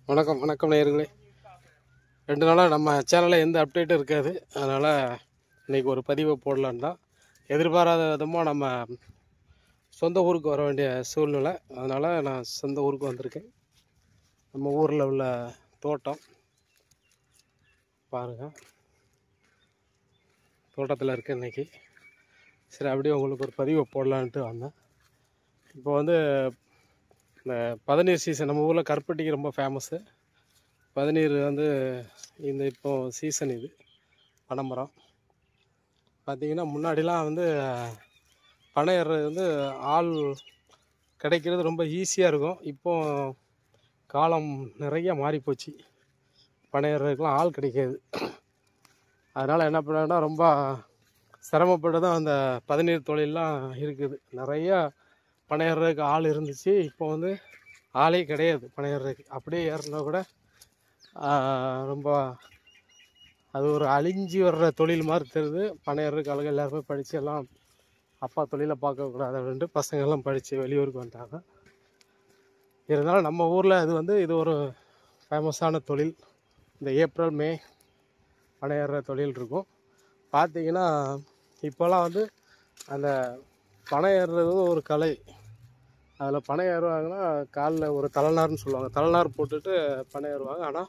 வணக்கம் வணக்கம் நேயர்களே. 2 நாளாக நம்ம சேனலில் எந்த அப்டேட்டும் இருக்காது. அதனால் இன்றைக்கி ஒரு பதிவை போடலான்னு தான். எதிர்பாராத விதமாக நம்ம சொந்த ஊருக்கு வர வேண்டிய சூழ்நிலை. அதனால் நான் சொந்த ஊருக்கு வந்திருக்கேன். நம்ம ஊரில் உள்ள தோட்டம் பாருங்கள், தோட்டத்தில் இருக்கேன் இன்றைக்கி. சரி, அப்படியே உங்களுக்கு ஒரு பதிவை போடலான்ட்டு வந்தேன். இப்போ வந்து இந்த பதநீர் சீசன் நம்ம ஊரில் கருப்பட்டிக்கு ரொம்ப ஃபேமஸ்ஸு. பதநீர் வந்து இந்த இப்போ சீசன். இது பனைமரம் பார்த்திங்கன்னா, முன்னாடிலாம் வந்து பனை ஏறுறது வந்து ஆள் கிடைக்கிறது ரொம்ப ஈஸியாக இருக்கும். இப்போ காலம் நிறைய மாறிப்போச்சு, பனை ஏறுறதுக்கெலாம் ஆள் கிடைக்காது. அதனால் என்ன பண்ணாங்கன்னா, ரொம்ப சிரமப்பட்டு தான் அந்த பதநீர் தொழிலெலாம் இருக்குது. நிறையா பனை ஏறுறதுக்கு ஆள் இருந்துச்சு. இப்போ வந்து ஆளே கிடையாது பனை ஏறுறதுக்கு. அப்படியே ஏறினா கூட ரொம்ப அது ஒரு அழிஞ்சி வர்ற தொழில் மாதிரி தெரியுது. பனை ஏறுறதுக்கு ஆளுங்க எல்லாருமே படித்து எல்லாம் அப்பா தொழிலை பார்க்கக்கூடாது அப்படின்ட்டு பசங்கள்லாம் படித்து வெளியூருக்கு வந்துட்டாங்க. இருந்தாலும் நம்ம ஊரில் இது ஒரு ஃபேமஸான தொழில். இந்த ஏப்ரல் மே பனை ஏறுற தொழில் இருக்கும். பார்த்திங்கன்னா, இப்போலாம் வந்து அந்த பனை ஏறுறது ஒரு கலை. அதில் பனை ஏறுவாங்கன்னா காலில் ஒரு தலைநார்னு சொல்லுவாங்க, தலைநார் போட்டுட்டு பனை ஏறுவாங்க. ஆனால்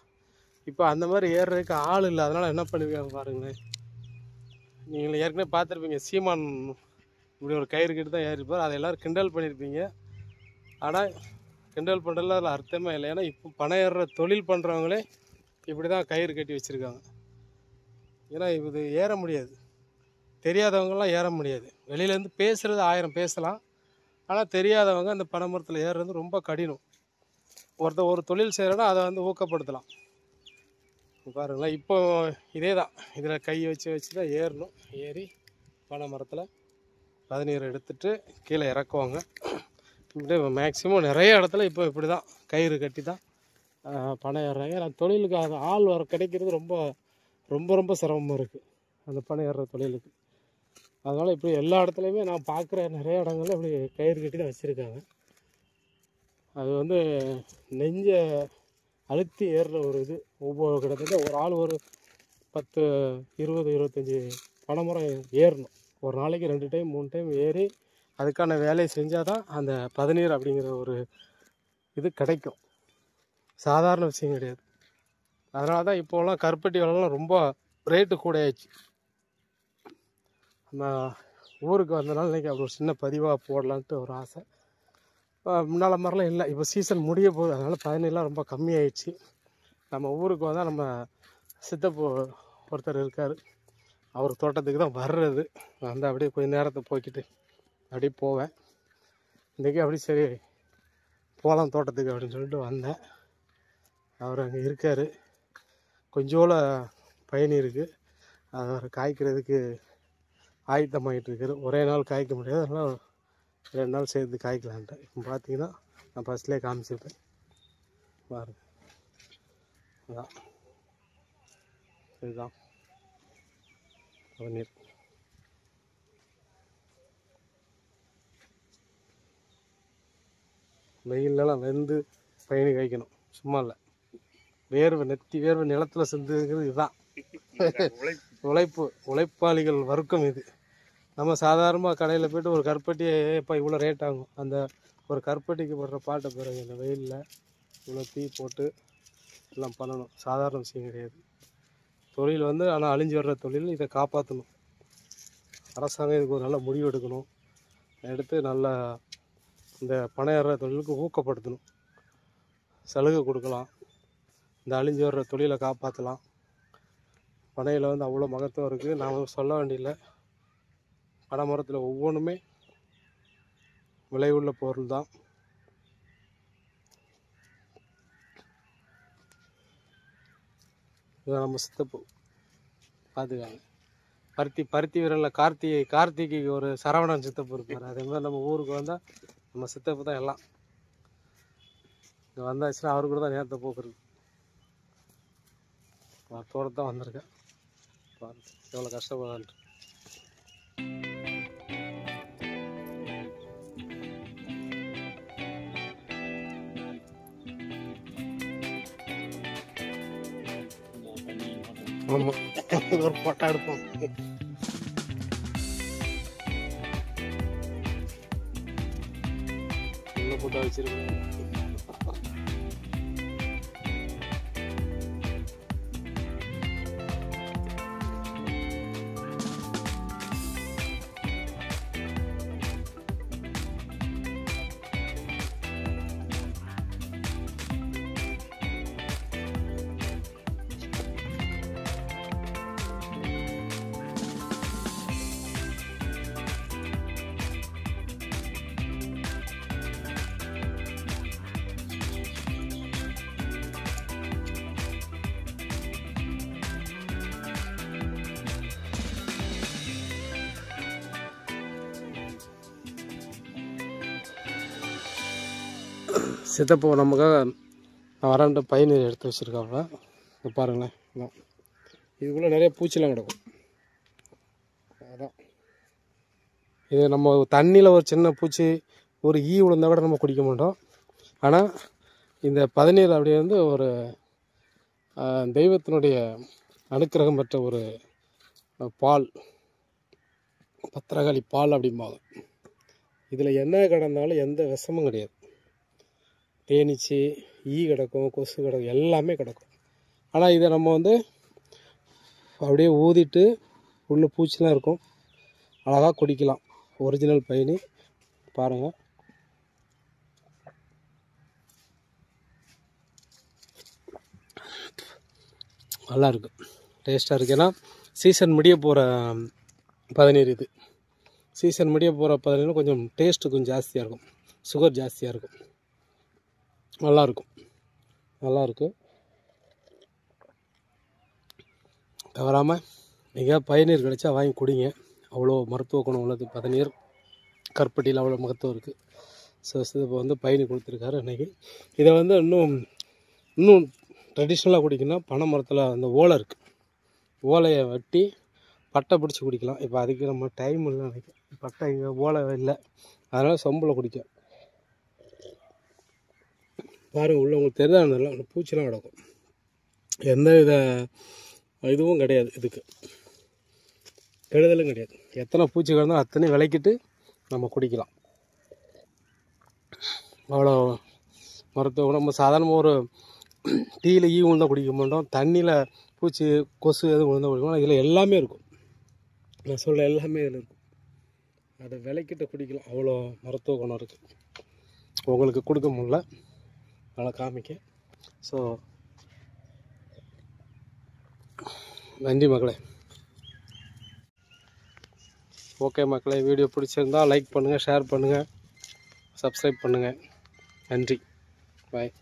இப்போ அந்த மாதிரி ஏறுறதுக்கு ஆள் இல்லை. அதனால் என்ன பண்ணியிருக்காங்க பாருங்களேன். நீங்கள் ஏற்கனவே பார்த்துருப்பீங்க, சீமான் இப்படி ஒரு கயிறு கிட்ட தான் ஏறிப்பார். அதை எல்லோரும் கிண்டல் பண்ணியிருப்பீங்க. ஆனால் கிண்டல் பண்ணுறதுல அதில் அர்த்தமே இல்லை. ஏன்னா இப்போ பனை ஏறுற தொழில் பண்ணுறவங்களே இப்படி தான் கயிறு கட்டி வச்சுருக்காங்க. ஏன்னா இது ஏற முடியாது, தெரியாதவங்களாம் ஏற முடியாது. வெளியிலேருந்து பேசுகிறது 1000 பேசலாம், ஆனால் தெரியாதவங்க அந்த பனை மரத்தில் ஏறுறது ரொம்ப கடினம். ஒருத்தர் ஒரு தொழில் செய்கிறோன்னா அதை வந்து ஊக்கப்படுத்தலாம். பாருங்களேன், இப்போ இதே தான். இதில் கையை வச்சு தான் ஏறணும். ஏறி பனை மரத்தில் பதநீர் எடுத்துகிட்டு கீழே இறக்குவாங்க. இப்படி மேக்ஸிமம் நிறைய இடத்துல இப்போ இப்படி தான் கயிறு கட்டி தான் பனை ஏறுறாங்க. ஏன்னா தொழிலுக்கு அது ஆள் வர கிடைக்கிறது ரொம்ப ரொம்ப ரொம்ப சிரமமாக இருக்குது அந்த பனை ஏறுற தொழிலுக்கு. அதனால் இப்படி எல்லா இடத்துலையுமே நான் பார்க்குற நிறைய இடங்கள்ல இப்படி கயிறு கட்டி தான் வச்சுருக்காங்க. அது வந்து நெஞ்ச அழுத்தி ஏறுற ஒரு இது. ஒவ்வொரு கிட்டத்தட்ட ஒரு ஆள் ஒரு 10, 20, 25 பனைமரம் ஏறணும். ஒரு நாளைக்கு 2 டைம் 3 டைம் ஏறி அதுக்கான வேலையை செஞ்சால் தான் அந்த பதநீர் அப்படிங்கிற ஒரு இது கிடைக்கும். சாதாரண விஷயம் கிடையாது. அதனால தான் இப்போலாம் கருப்பட்டி விலைலாம் ரொம்ப ரேட்டு கூட ஆயிடுச்சு. நம்ம ஊருக்கு வந்தனால இன்றைக்கி அப்படி ஒரு சின்ன பதிவாக போடலான்ட்டு ஒரு ஆசை. முன்னால் மாதிரிலாம் இல்லை, இப்போ சீசன் முடிய போகுது. அதனால் பதநீர்லாம் ரொம்ப கம்மியாயிடுச்சு. நம்ம ஊருக்கு வந்தால் நம்ம சித்தப்பு ஒருத்தர் இருக்கார், அவர் தோட்டத்துக்கு தான் வர்றது. வந்து அப்படியே கொஞ்சம் நேரத்தை போய்கிட்டு அப்படியே போவேன். இன்றைக்கி அப்படி சரி போகலாம் தோட்டத்துக்கு அப்படின்னு சொல்லிட்டு வந்தேன். அவர் அங்கே இருக்கார். கொஞ்சோல பயணி இருக்குது, அவர் காய்க்கிறதுக்கு ஆயத்தமாகிட்டு இருக்காரு. ஒரே நாள் காய்க்க முடியாது, அதனால் 2 நாள் சேர்த்து காய்க்கலான்ட்டு. இப்போ பார்த்தீங்கன்னா நான் ஃபஸ்ட்லேயே காமிச்சிருப்பேன் பாருங்க. அதான் இதுதான் பதநீர். வெயிலெலாம் வெந்து பயணி காய்க்கணும், சும்மா இல்லை. வேர்வை நெத்தி வேர்வை நிலத்தில் சிந்துங்கிறது இதுதான் உழைப்பாளிகள் வர்க்கம் இது. நம்ம சாதாரணமாக கடையில் போய்ட்டு ஒரு கருப்பட்டியை இப்போ இவ்வளோ ரேட் ஆகும். அந்த ஒரு கருப்பட்டிக்கு போடுற பாட்டை பாருங்க. இந்த வெயிலில் இவ்வளோ தீ போட்டு எல்லாம் பண்ணணும், சாதாரண விஷயம் கிடையாது. தொழில் வந்து ஆனால் அழிஞ்சு வர்ற தொழில். இதை காப்பாற்றணும். அரசாங்கம் இதுக்கு ஒரு நல்ல முடிவு எடுக்கணும். எடுத்து நல்லா இந்த பனை ஏறுற தொழிலுக்கு ஊக்கப்படுத்தணும், சலுகை கொடுக்கலாம். இந்த அழிஞ்சு வர்ற தொழிலை காப்பாற்றலாம். பனையில் வந்து அவ்வளோ மகத்துவம் இருக்குது, நாம் சொல்ல வேண்டியதில்லை. பனை மரத்தில் ஒவ்வொன்றுமே விளைவுள்ள பொருள் தான். இதை நம்ம சித்தப்பு பார்த்துக்காங்க. பருத்தி வீரனில் கார்த்திகை ஒரு சரவணன் சித்தப்பு இருப்பார். அதே மாதிரி நம்ம ஊருக்கு வந்தால் நம்ம சித்தப்பு தான் எல்லாம். இங்கே வந்தாச்சுன்னா அவரு கூட தான் நேரத்தை போக்குறது. தோட்டத்தை தான் வந்திருக்கேன். எவ்வளோ கஷ்டப்படுறான்ட்டு. ஆமாம், ஒரு போட்டோ எடுப்போம். நல்ல போட்டோ வச்சிருக்கேன். சித்தப்போ நமக்காக நான் வராண்ட பயிர் எடுத்து வச்சுருக்காங்க. பாருங்களேன், இதுக்குள்ளே நிறைய பூச்சிலாம் கிடக்கும். அதான் இது நம்ம தண்ணியில் ஒரு சின்ன பூச்சி ஒரு ஈ விழுந்தால் கூட நம்ம குடிக்க மாட்டோம். ஆனால் இந்த பதநீர் அப்படி வந்து ஒரு தெய்வத்தினுடைய அனுக்கிரகம் பெற்ற ஒரு பால், பத்திரகாளி பால் அப்படிம்பாங்க. இதில் என்ன கிடந்தாலும் எந்த விஷமும் கிடையாது. தேனீச்சி, ஈ கிடக்கும், கொசு கிடக்கும், எல்லாமே கிடக்கும். ஆனால் இதை நம்ம வந்து அப்படியே ஊதிட்டு உள்ள பூச்சிலாம் இருக்கும், அழகாக குடிக்கலாம். ஒரிஜினல் பயினி பாருங்கள். நல்லா இருக்குது, டேஸ்ட்டாக இருக்குது. ஏன்னா சீசன் முடிய போகிற பதநீர் இது. சீசன் முடிய போகிற பதநீர் கொஞ்சம் டேஸ்ட்டு கொஞ்சம் ஜாஸ்தியாக இருக்கும், சுகர் ஜாஸ்தியாக இருக்கும். நல்லாயிருக்கும், நல்லாயிருக்கு. தவறாமல் நீங்கள் பதநீர் கிடைச்சா வாங்கி குடிங்க. அவ்வளோ மருத்துவ குணம் உள்ளது பதநீர். கருப்பட்டியில் அவ்வளோ மகத்துவம் இருக்குது. ஸோ இப்போ வந்து பயிர் கொடுத்துருக்காரு அன்றைக்கி. இதை வந்து இன்னும் ட்ரெடிஷ்னலாக குடிக்கணும்னா பனை மரத்தில் அந்த ஓலை இருக்குது, ஓலையை வெட்டி பட்டை பிடிச்சி குடிக்கலாம். இப்போ அதுக்கு நம்ம டைம் இல்லை நினைக்கிறேன், பட்டை இங்கே ஓலை இல்லை, அதனால் சொம்பில் குடிக்க. பாருங்கள், உள்ள உங்களுக்கு தெரியாதுல அந்த பூச்சிலாம் கிடக்கும். எந்த வித இதுவும் கிடையாது, இதுக்கு கெடுதலும் கிடையாது. எத்தனை பூச்சி கிடந்தாலும் அத்தனை விளக்கிட்டு நம்ம குடிக்கலாம். அவ்வளோ மருத்துவ நம்ம சாதாரணமாக ஒரு டீயில் ஈ விழுந்தால் குடிக்க மாட்டோம், தண்ணியில் பூச்சி கொசு எதுவும் விழுந்தால் குடிக்கணும். இதில் எல்லாமே இருக்கும், நான் சொல்ல எல்லாமே இதில் இருக்கும். அதை விளக்கிட்டு குடிக்கலாம், அவ்வளோ மருத்துவ குணம் இருக்குது. உங்களுக்கு கொடுக்க முடியல, நல்லா காமிக்க. ஸோ நன்றி மக்களே. ஓகே மக்களே, வீடியோ பிடிச்சிருந்தால் லைக் பண்ணுங்கள், ஷேர் பண்ணுங்கள், சப்ஸ்கிரைப் பண்ணுங்கள். நன்றி, பாய்.